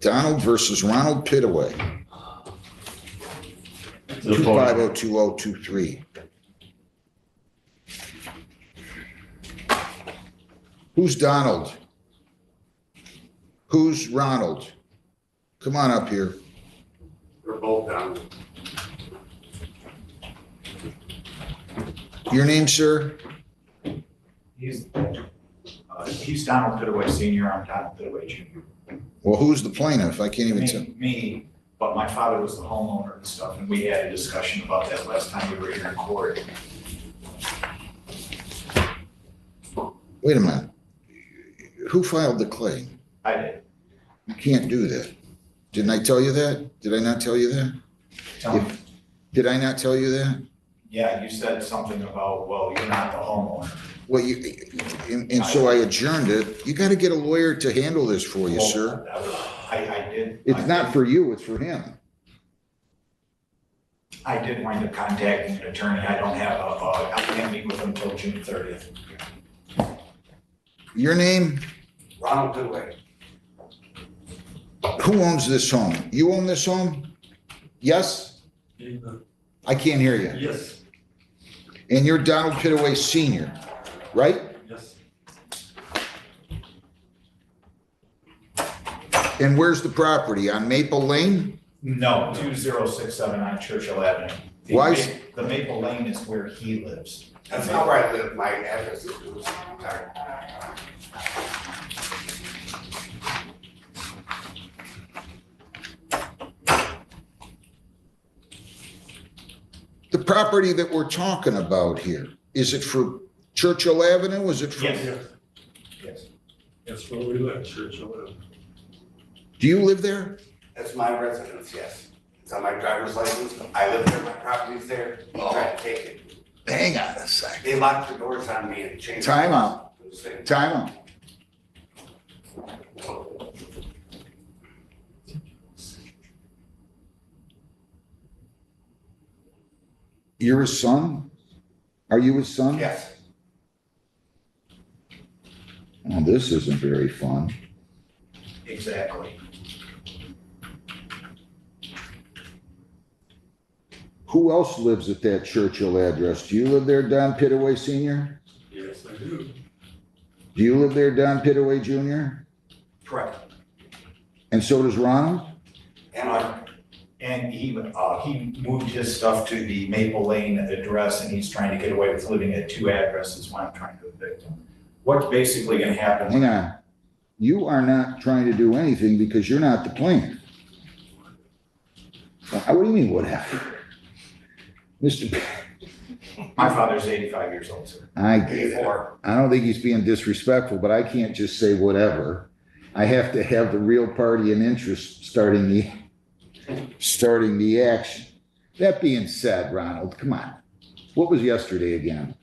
Donald versus Ronald Pittaway. 2502023. Who's Donald? Who's Ronald? Come on up here. We're both Donald. Your name, sir? He's Donald Pittaway Senior. I'm Donald Pittaway Junior. Well, who's the plaintiff? I can't even tell. Me, but my father was the homeowner and stuff, and we had a discussion about that last time we were here in court. Wait a minute. Who filed the claim? I did. You can't do that. Didn't I tell you that? Did I not tell you that? Tell me. Did I not tell you that? Yeah, you said something about, well, you're not the homeowner. Well, and so I adjourned it. You got to get a lawyer to handle this for you, Well, sir. I did. It's not for you, it's for him. I did wind up contacting an attorney. I don't have I can't meet with him until June 30th. Your name? Ronald Pittaway. Who owns this home? You own this home? Yes? I can't hear you. Yes. And you're Donald Pittaway Senior, right? Yes. And where's the property? On Maple Lane? No, 20679 Churchill Avenue. Why? The Maple Lane is where he lives. That's not where I live. My address is. The property that we're talking about here, is it for Churchill Avenue? Is it for? Yes. Yes. That's where we live, Churchill. Do you live there? That's my residence, yes. It's on my driver's license. I live there, my property's there. He tried to take it. Hang on a second. They locked the doors on me and changed. Time out. it. Time out. You're his son? Are you his son? Yes. Oh, this isn't very fun. Exactly. Who else lives at that Churchill address? Do you live there, Don Pittaway Senior? Yes, I do. Do you live there, Don Pittaway Junior? Correct. And so does Ronald? And he moved his stuff to the Maple Lane address, and he's trying to get away with living at two addresses when I'm trying to evict him. What's basically gonna happen? Hang on. You are not trying to do anything because you're not the plaintiff. What do you mean, whatever? Mr. My father's 85 years old, sir. I get it. 84. I don't think he's being disrespectful, but I can't just say whatever. I have to have the real party and interest starting the action. That being said, Ronald, come on. What was yesterday again?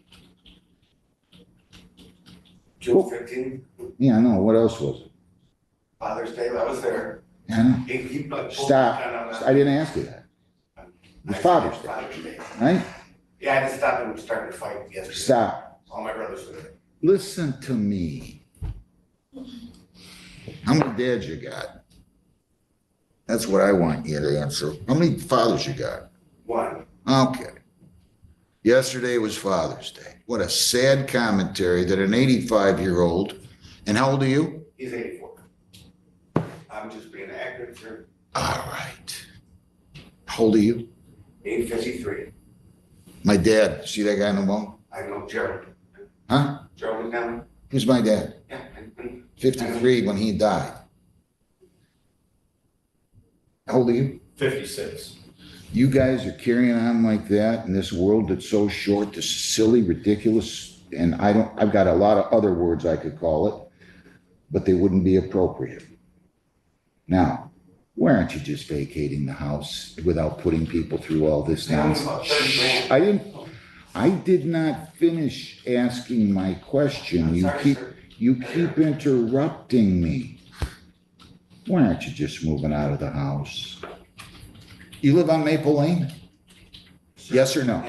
June 15th, Yeah, I know. What else was it? Father's Day, I was there. I know. He put- Stop. I didn't ask you that. It was Father's Day, Father's Day. right? Yeah, I just stopped and started to fight yesterday. Stop. All my brothers were there. Listen to me. How many dads you got? That's what I want you to answer. How many fathers you got? One. Okay. Yesterday was Father's Day. What a sad commentary that an 85-year-old, and how old are you? He's 84. I'm just being accurate, sir. All right. How old are you? 853. My dad. See that guy in the wall? I know Gerald. Huh? Gerald McDonald? Who's my dad? Yeah. 53 when he died. How old are you? 56. You guys are carrying on like that in this world that's so short, this silly, ridiculous, and I've got a lot of other words I could call it, but they wouldn't be appropriate. Now, why aren't you just vacating the house without putting people through all this nonsense? I did not finish asking my question. You keep interrupting me. Why aren't you just moving out of the house? You live on Maple Lane? Yes or no?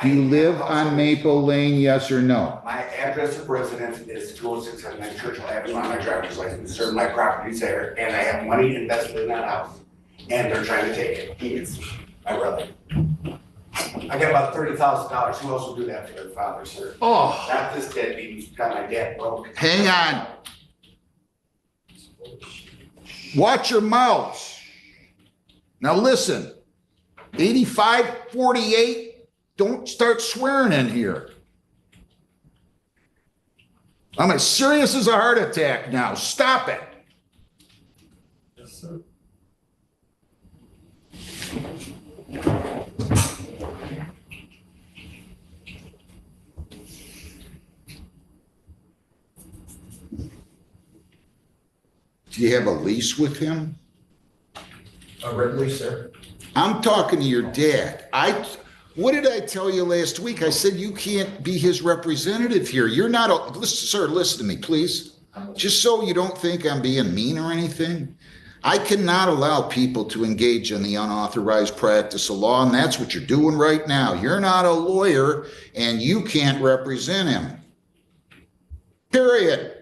Do you live on Maple Lane, yes or no? My address of residence is 20679 Churchill Avenue on my driver's license, certain my property's there, and I have money invested in that house, and they're trying to take it. He is my brother. I got about $30,000. Who else will do that for their father, sir? Oh, Not this deadbeat who's got my dad broke. hang on. Watch your mouths. Now listen, 85-48, don't start swearing in here. I'm as serious as a heart attack now. Stop it. Yes, sir. Do you have a lease with him? A Ridley, sir? I'm talking to your dad. What did I tell you last week? I said you can't be his representative here. You're not a, listen, sir, listen to me, please. Just so you don't think I'm being mean or anything. I cannot allow people to engage in the unauthorized practice of law, and that's what you're doing right now. You're not a lawyer, and you can't represent him. Period.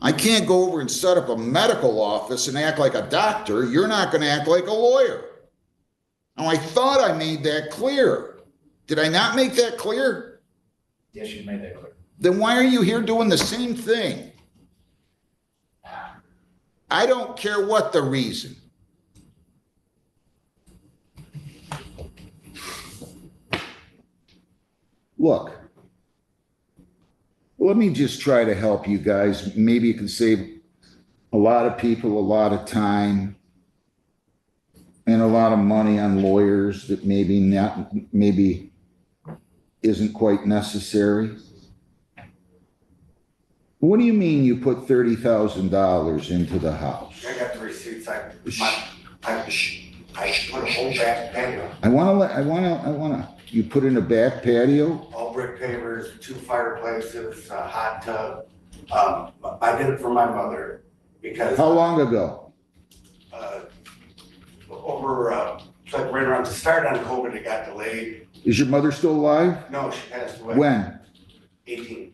I can't go over and set up a medical office and act like a doctor. You're not going to act like a lawyer. Now, I thought I made that clear. Did I not make that clear? Yes, you made that clear. Then why are you here doing the same thing? I don't care what the reason. Look, let me just try to help you guys. Maybe you can save a lot of people a lot of time and a lot of money on lawyers that maybe isn't quite necessary. What do you mean you put $30,000 into the house? I got the receipts. I put a whole back patio, I want to, you put in a back patio? all brick pavers, 2 fireplaces, a hot tub. I did it for my mother because How long ago? it's like right around the start on COVID, it got delayed. Is your mother still alive? No, she passed away. When? 18.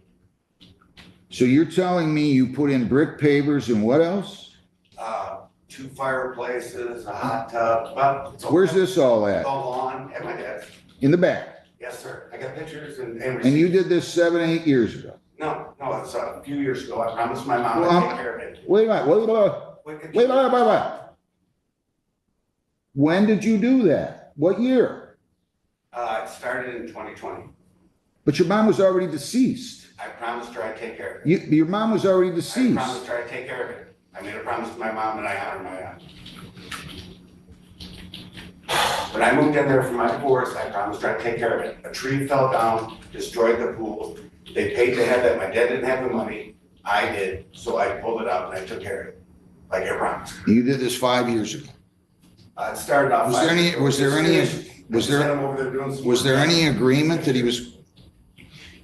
So you're telling me you put in brick pavers and what else? 2 fireplaces, a hot tub. Well, it's all- Where's this all It's at? all on at my dad's. In the back? Yes, sir. I got pictures and And you did this 7, 8 years ago? No, it's a few years ago. I promised my mom Well, I'd take care of it. Wait a minute, wait. When did you do that? What year? It started in 2020. But your mom was already deceased. I promised her I'd take care of it. Your mom was already I deceased. promised her I'd take care of it. I made a promise to my mom and I honored my own. When I moved in there for my divorce, I promised her I'd take care of it. A tree fell down, destroyed the pool. They paid to have that. My dad didn't have the money. I did, so I pulled it out and I took care of it, like I promised. You did this 5 years ago. It started off. Was there any agreement that he was?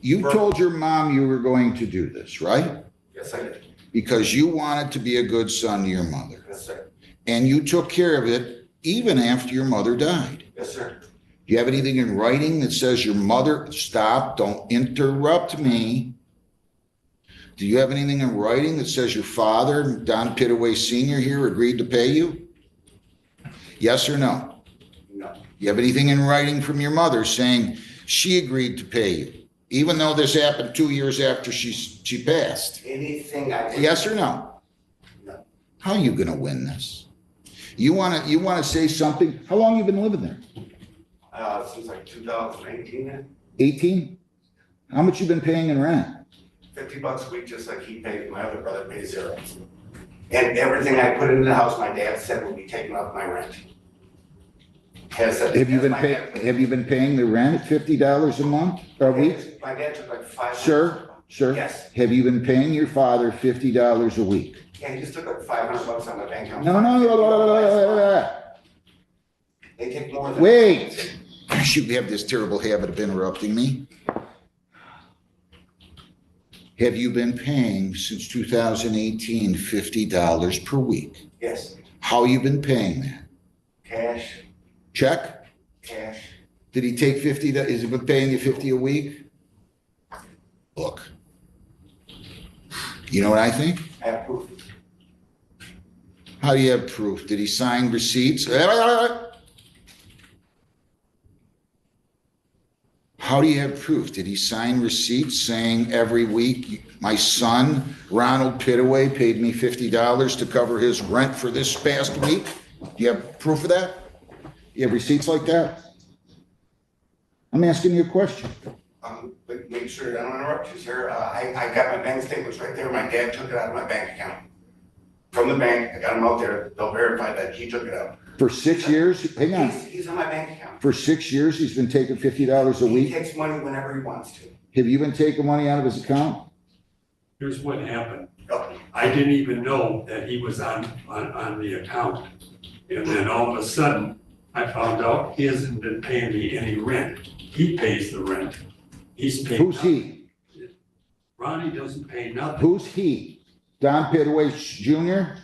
You told your mom you were going to do this, right? Yes, I did. Because you wanted to be a good son to your mother. Yes, sir. And you took care of it even after your mother died. Yes, sir. Do you have anything in writing that says your mother, stop, don't interrupt me. Do you have anything in writing that says your father, Don Pittaway Sr. here, agreed to pay you? Yes or no? No. You have anything in writing from your mother saying she agreed to pay you, even though this happened 2 years after she passed? Anything I did. Yes or no? No. How are you gonna win this? You wanna say something? How long you been living there? Since like 2018, 18? How much you been paying in rent? $50 a week, just like he paid, my other brother pays 0. And everything I put into the house, my dad said would be taken off my rent. Have you been paying the rent at $50 a month or a week? My dad took like $500. Sure. Yes. Have you been paying your father $50 a week? Yeah, he just took like $500 on my bank account. No. They take more than. Wait. You have this terrible habit of interrupting me. Have you been paying since 2018 $50 per week? Yes. How you been paying that? Cash. Check? Cash. Did he take 50? Is he been paying you 50 a week? book. You know what I think? I have proof. How do you have proof? Did he sign receipts? How do you have proof? Did he sign receipts saying every week, my son, Ronald Pittaway, paid me $50 to cover his rent for this past week? Do you have proof of that? You have receipts like that? I'm asking you a question. But make sure I don't interrupt you, sir. I got my bank statements right there. My dad took it out of my bank account. From the bank, I got them out there. They'll verify that he took it out. For 6 years, hang on, He's on my bank account. for 6 years, he's been taking $50 a He week? takes money whenever he wants to. Have you been taking money out of his account? Here's what happened. Oh, I didn't even know that he was on the account. And then all of a sudden, I found out he hasn't been paying me any rent. He pays the rent. He's paying. Who's he? Ronnie doesn't pay nothing. Who's he? Don Pittaway Jr.?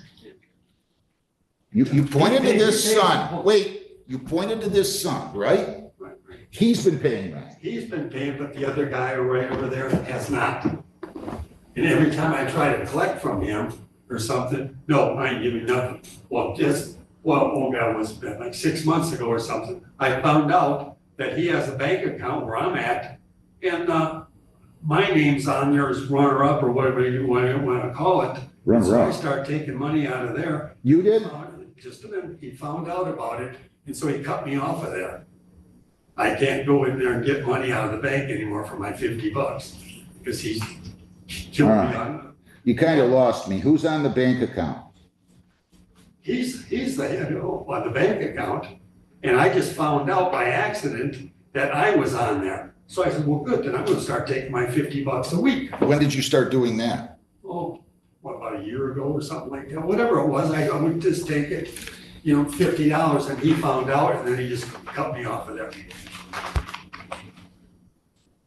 You pointed to this son. Wait, you pointed to this son, right? Right, right. He's been paying rent. He's been paying, but the other guy right over there has not. And every time I try to collect from him or something, no, I ain't giving nothing. Well, that was like 6 months ago or something. I found out that he has a bank account where I'm at, and my name's on there as runner-up or whatever you want to call it. So I Runner-up. start taking money out of there. You did? Just a minute, he found out about it, and so he cut me off of there. I can't go in there and get money out of the bank anymore for my $50 because he's killed me on. You kind of lost me. Who's on the bank account? He's the head on the bank account, and I just found out by accident that I was on there. So I said, well, good, then I'm gonna start taking my $50 a week. When did you start doing that? Oh, what, about a year ago or something like that? Whatever it was, I would just take it, $50, and he found out, and then he just cut me off of there.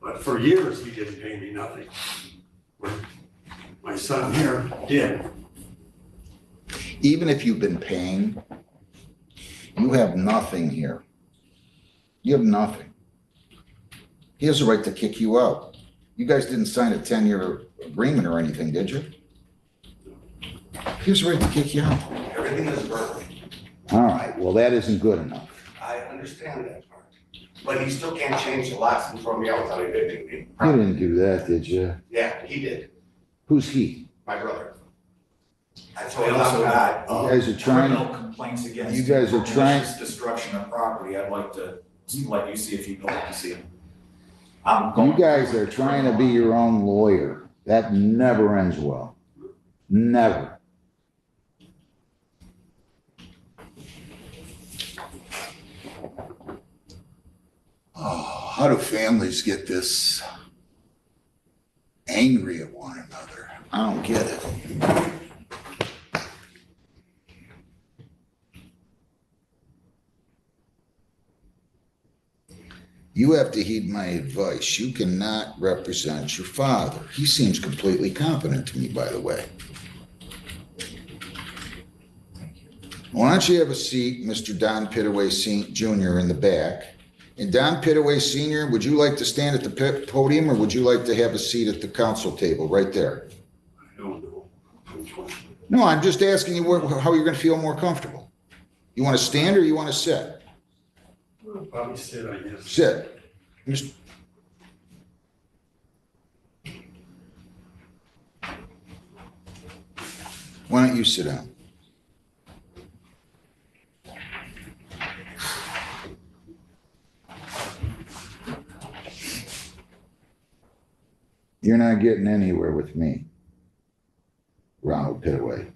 But for years, he didn't pay me nothing. Where my son here did. Even if you've been paying, you have nothing here. You have nothing. He has a right to kick you out. You guys didn't sign a 10-year agreement or anything, did you? He has a right to kick you out. everything is verbal. All right, well, that isn't good enough. I understand that part. But he still can't change the locks and throw me out without evicting me. You didn't do that, did you? Yeah, he did, Who's he? my brother. I I told him, also got You guys are trying criminal to, complaints against. you guys are for trying- malicious destruction of property. I'd like to let you see if you know what you see. you guys are trying to be your own lawyer. That never ends well. Never. Oh, how do families get this angry at one another? I don't get it. You have to heed my advice. You cannot represent your father. He seems completely competent to me, by the way. Why don't you have a seat, Mr. Don Pittaway Jr. in the back? And Don Pittaway Sr., would you like to stand at the podium or would you like to have a seat at the council table right there? I don't know. No, I'm just asking you how you're going to feel more comfortable. You want to stand or you want to sit? Well, probably sit, I guess. Sit. Why don't you sit down? You're not getting anywhere with me, Ronald Pittaway.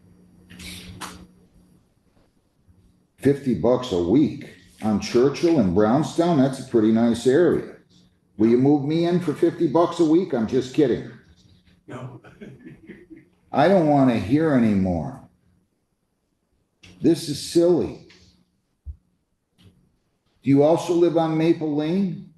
$50 a week on Churchill and Brownstown, that's a pretty nice area. Will you move me in for $50 a week? I'm just kidding. No. I don't want to hear anymore. This is silly. Do you also live on Maple Lane?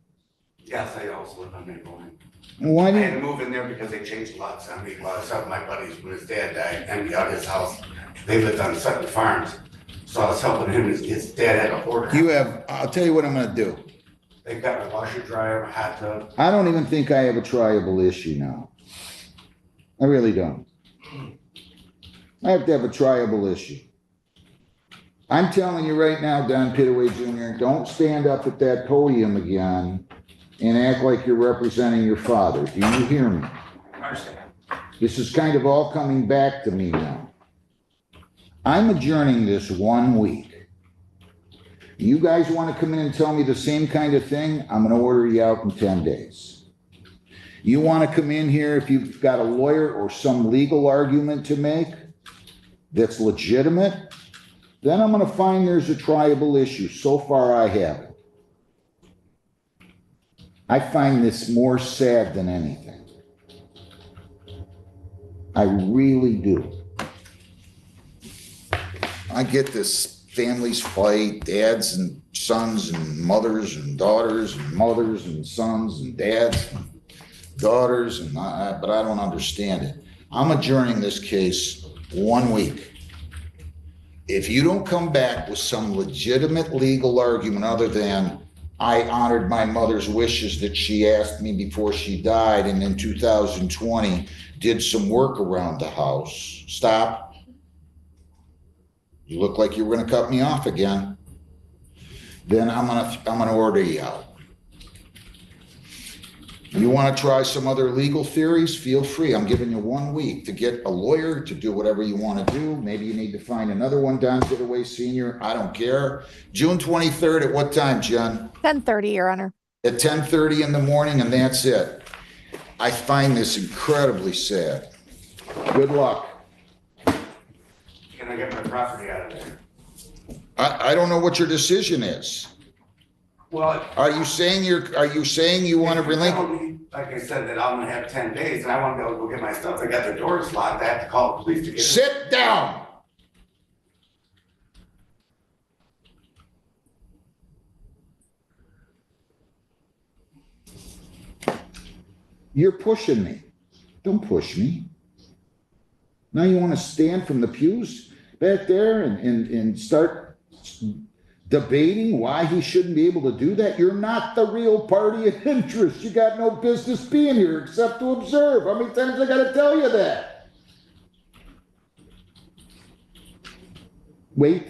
Yes, I also live on Maple Lane. Why I do had to you, move in there because they changed lots on me. Well, some of my buddies, when his dad died, emptied out his house. They lived on Sutton Farms. So I was helping him, his dad had a hoarder. I'll tell you what I'm going to do. They've got my washer, dryer, my hot tub. I don't even think I have a triable issue now. I really don't. I have to have a triable issue. I'm telling you right now, Don Pittaway Jr., don't stand up at that podium again and act like you're representing your father. Do you hear me? I understand. This is kind of all coming back to me now. I'm adjourning this 1 week. You guys want to come in and tell me the same kind of thing? I'm going to order you out in 10 days. You want to come in here if you've got a lawyer or some legal argument to make that's legitimate, then I'm going to find there's a triable issue. So far, I haven't. I find this more sad than anything. I really do. I get this families fight, dads and sons and mothers and daughters and mothers and sons and dads and daughters, but I don't understand it. I'm adjourning this case 1 week. If you don't come back with some legitimate legal argument other than I honored my mother's wishes that she asked me before she died and in 2020 did some work around the house. Stop. You look like you were gonna cut me off again. Then I'm gonna order you out. You wanna try some other legal theories? Feel free. I'm giving you 1 week to get a lawyer to do whatever you wanna do. Maybe you need to find another one, Don Pittaway Senior. I don't care. June 23rd at what time, Jen? 10:30, Your Honor. At 10:30 in the morning, and that's it. I find this incredibly sad. Good luck. Can I get my property out of there? I don't know what your decision is. Well. Are you saying you want to relinquish? Like I said, that I'm gonna have 10 days and I want to be able to go get my stuff. I got the doors locked. I have to call the police to get it. Sit down. You're pushing me. Don't push me. Now you want to stand from the pews back there and start debating why he shouldn't be able to do that? You're not the real party of interest. You got no business being here except to observe. How many times I got to tell you that? Wait.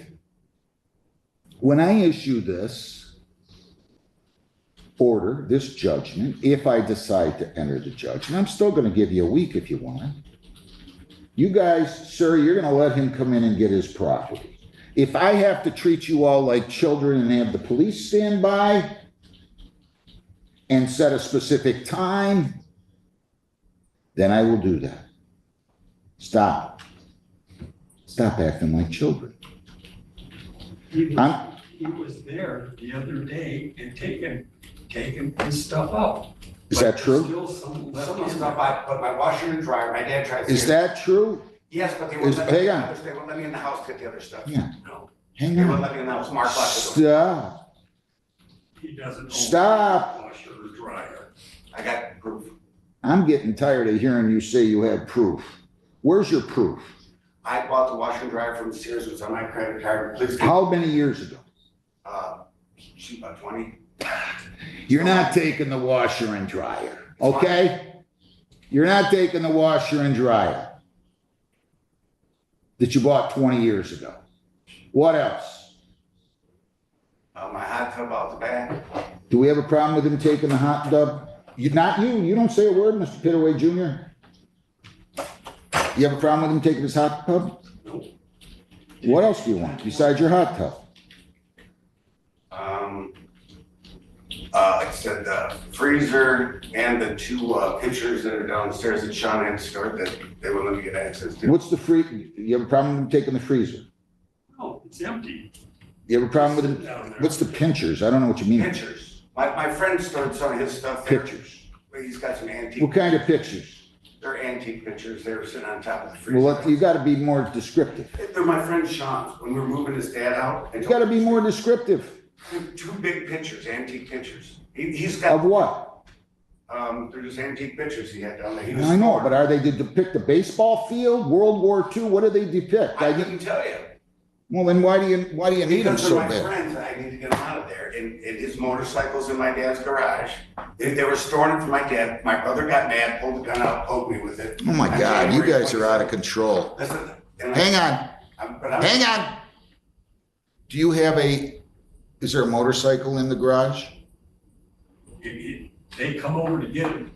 When I issue this order, this judgment, if I decide to enter the judgment, I'm still going to give you a week if you want. You guys, sir, you're going to let him come in and get his property. If I have to treat you all like children and have the police stand by and set a specific time, then I will do that. Stop. Stop acting like children. He was there the other day and taking his stuff out. Is that true? Still some left Some of the in stuff there. I put my washer and dryer, my dad tried to. Is that true? Yes, but they wouldn't let me, hang on. they wouldn't let me in the house to get the other stuff. Yeah. No. Hang They wouldn't on. let me in the house. Mark locked the door. Stop. He doesn't own Stop. a washer or dryer. I got proof. I'm getting tired of hearing you say you have proof. Where's your proof? I bought the washer and dryer from Sears. It was on my credit card. Please. How many years ago? Shoot, about 20. You're not taking the washer and dryer, okay? You're not taking the washer and dryer that you bought 20 years ago. What else? My hot tub out the back. Do we have a problem with him taking the hot tub? Not you. You don't say a word, Mr. Pittaway Jr. You have a problem with him taking his hot tub? Nope. What else do you want besides your hot tub? Like I said, the freezer and the two pitchers that are downstairs that Sean had stored that they wouldn't let me get access to. What's the you have a problem with him taking the freezer? No, it's empty. You have a problem with Sit him? down there. What's the pinchers? I don't know what you mean. Pictures. My friend stored some of his stuff there. Pictures. He's got some antique. What kind of pictures? They're antique pictures. They were sitting on top of the freezer. Well, you gotta be more descriptive. They're my friend Sean's. When we were moving his dad out. You gotta be more descriptive. Two big pictures, antique pictures. He's Of got, what? they're just antique pictures he had down there. He was I know, storing- but are they to depict a baseball field, World War II? What do they depict? I couldn't tell you. Well, then why do you need them Because so of my bad? friends, I need to get them out of there, and his motorcycle's in my dad's garage. They were storing it for my dad, my brother got mad, pulled the gun out, poked me with it. Oh my On God, you January guys are out of 27th. control. Listen, and I- Hang on, hang on. Do you have is there a motorcycle in the garage? They come over to get it,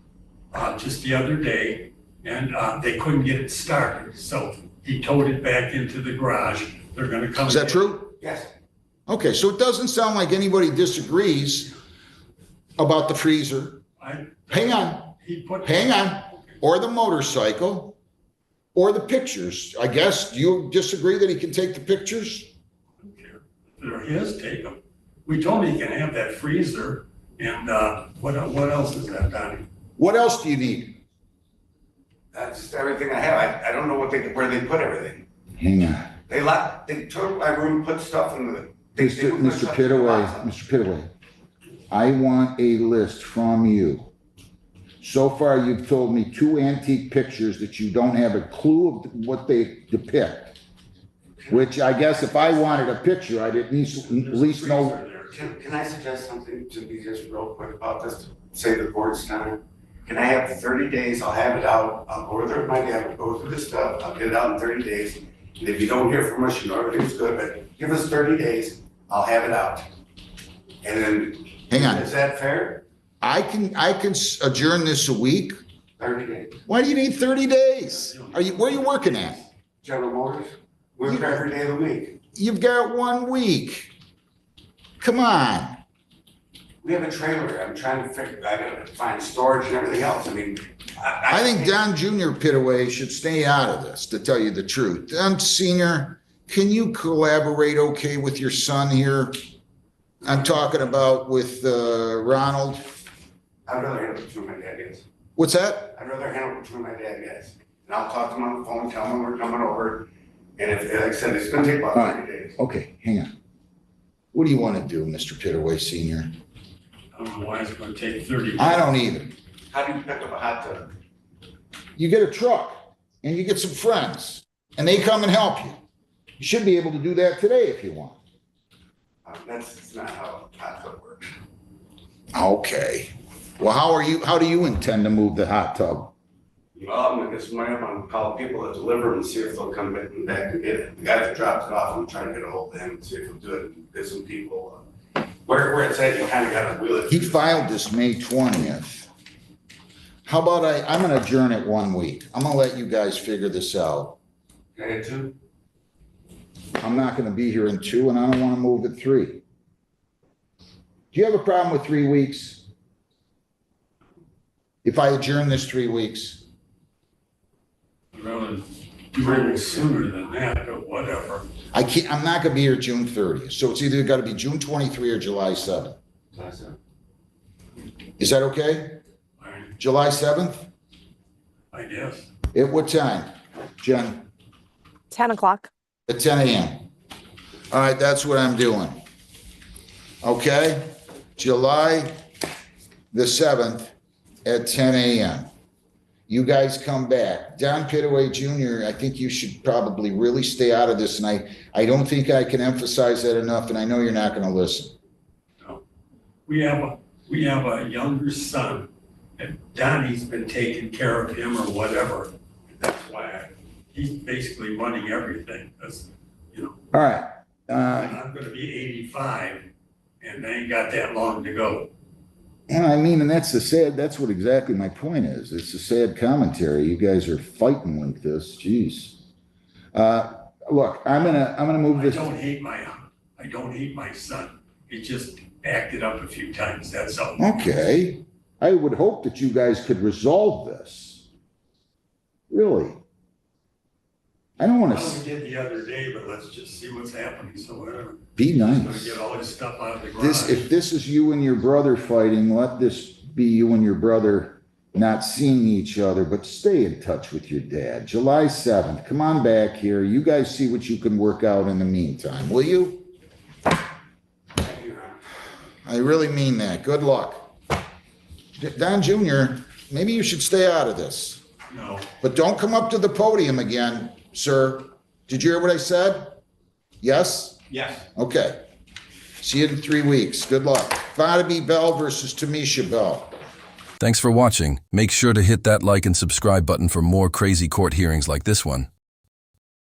just the other day, and, they couldn't get it started, so he towed it back into the garage. They're gonna come. Is that get it. true? Yes, Okay, so it doesn't sound like anybody disagrees about the freezer. Hang on, hang on, or the motorcycle, or the pictures. I guess, do you disagree that he can take the pictures? They're his, take them. We told him he can have that freezer, and, what else is that, Donnie? What else do you need? that's just everything I have. I don't know where they put everything. Hang on. They took my room, put stuff in the. Mr. Pittaway, I want a list from you. So far, you've told me 2 antique pictures that you don't have a clue of what they depict. Which I guess if I wanted a picture, I'd at least know. Can I suggest something to be just real quick about this, to save the board's time? Can I have 30 days, I'll have it out, I'll go there with my dad, we'll go through this stuff, I'll get it out in 30 days. And if you don't hear from us, you know everything's good, but give us 30 days, I'll have it out. And then. Hang on. Is that fair? I can adjourn this a week. 30 days. Why do you need 30 days? Where are you working at? General Motors, we're there every day of the week. You've got 1 week. Come on. We have a trailer, I'm trying to figure, I gotta find storage and everything else, I mean. I think Don Jr. Pittaway should stay out of this, to tell you the truth. Don Senior, can you collaborate okay with your son here? I'm talking about with Ronald. I'd rather handle it between my dad guys. What's that? I'd rather handle it between my dad guys. And I'll talk to him on the phone, tell him we're coming over. And if, like I said, it's gonna take about 30 days. Okay, hang on. What do you want to do, Mr. Pittaway Senior? I don't know why it's gonna take 30 days. I don't either. How do you pick up a hot tub? You get a truck and you get some friends and they come and help you. You should be able to do that today if you want. That's not how a hot tub works. Okay. Well, how do you intend to move the hot tub? Well, I'm gonna get some money, I'm gonna call people that deliver them and see if they'll come back and get it. The guy that dropped it off, I'm trying to get a hold of him and see if he'll do it, and get some people. Where it's at, you kinda gotta wheel it. He filed this May 20th. How about I'm gonna adjourn it 1 week. I'm gonna let you guys figure this out. Can I get 2? I'm not gonna be here in 2 and I don't wanna move at 3. Do you have a problem with 3 weeks? If I adjourn this 3 weeks? I'd rather do it sooner than that, but whatever. I'm not gonna be here June 30th, so it's either gotta be June 23 or July 7th. Is that okay? July 7th? I guess. At what time, Jen? 10 o'clock. At 10 a.m. All right, that's what I'm doing. Okay? July the 7th at 10 a.m. You guys come back. Don Pittaway Jr., I think you should probably really stay out of this, and I don't think I can emphasize that enough, and I know you're not going to listen. No. We have a younger son, and Donnie's been taking care of him or whatever. That's why he's basically running everything, because, All right. I'm gonna be 85, and I ain't got that long to go. And I mean, and that's what exactly my point is. It's a sad commentary. You guys are fighting like this. Jeez. Look, I'm gonna move this. I don't hate my son. He just acted up a few times, that's all. Okay. I would hope that you guys could resolve this. Really. I don't want Well, we to did the other day, but let's just see what's happening, so whatever. be He's gonna nice. get all his stuff out of the garage. If this is you and your brother fighting, let this be you and your brother not seeing each other, but stay in touch with your dad. July 7th, come on back here. You guys see what you can work out in the meantime, will you? Thank you, Ron. I really mean that. Good luck. Don Jr., maybe you should stay out of this. No, But don't come up to the podium again, sir. Did you hear what I said? Yes? Yes. Okay. See you in 3 weeks. Good luck. Barnaby Bell versus Tamisha Bell. Thanks for watching. Make sure to hit that like and subscribe button for more crazy court hearings like this one.